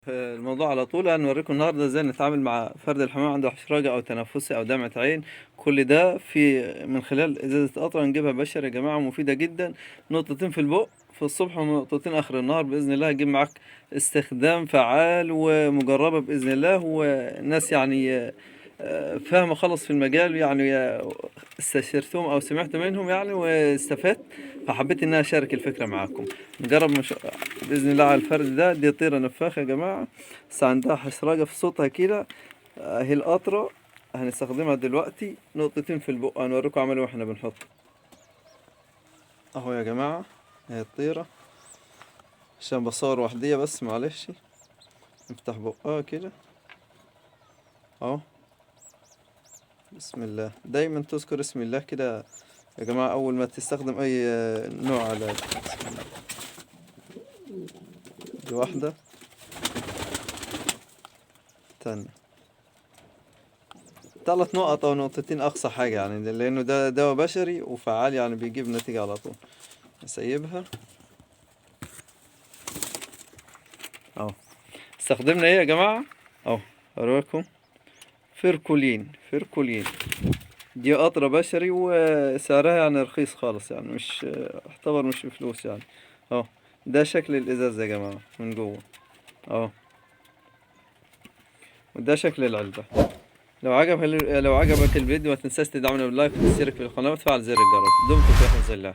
الموضوع على طول هنوريكم النهارده ازاي نتعامل مع فرد الحمام عنده حشرجة او تنفسي او دمعة عين. كل ده في من خلال ازازة قطرة نجيبها بشر يا جماعة، مفيدة جدا. نقطتين في البق في الصبح ونقطتين اخر النهار باذن الله هتجيب معاك استخدام فعال ومجربة باذن الله، وناس يعني فاهمة خلص في المجال يعني، استشرتهم او سمعت منهم يعني واستفدت، فحبيت ان انا اشارك الفكرة معاكم. نجرب باذن الله على الفرد ده. دي طيرة نفاخة يا جماعة، بس عندها حشرجة في صوتها كده. هي القطرة هنستخدمها دلوقتي، نقطتين في البق هنوريكم عملوا واحنا بنحط. اهو يا جماعة هي الطيرة، عشان بصور وحدية بس معلش. نفتح بقها كده اهو. بسم الله، دايما تذكر اسم الله كده يا جماعة اول ما تستخدم اي نوع علاج. بسم الله. دي واحدة تانية، 3 نقط او نقطتين اقصى حاجة يعني، لانه ده دواء بشري وفعال يعني بيجيب نتيجة على طول. نسيبها اهو. استخدمنا ايه يا جماعة؟ اهو اوريكم، فيركولين. دي قطرة بشري وسعرها يعني رخيص خالص يعني، مش اعتبر مش بفلوس يعني. اهو ده شكل الازاز يا جماعة من جوه اهو، وده شكل العلبة. لو عجبك الفيديو ما تنساش تدعمنا باللايك وتشترك في القناة وتفعل زر الجرس. دمتم في حفظ الله.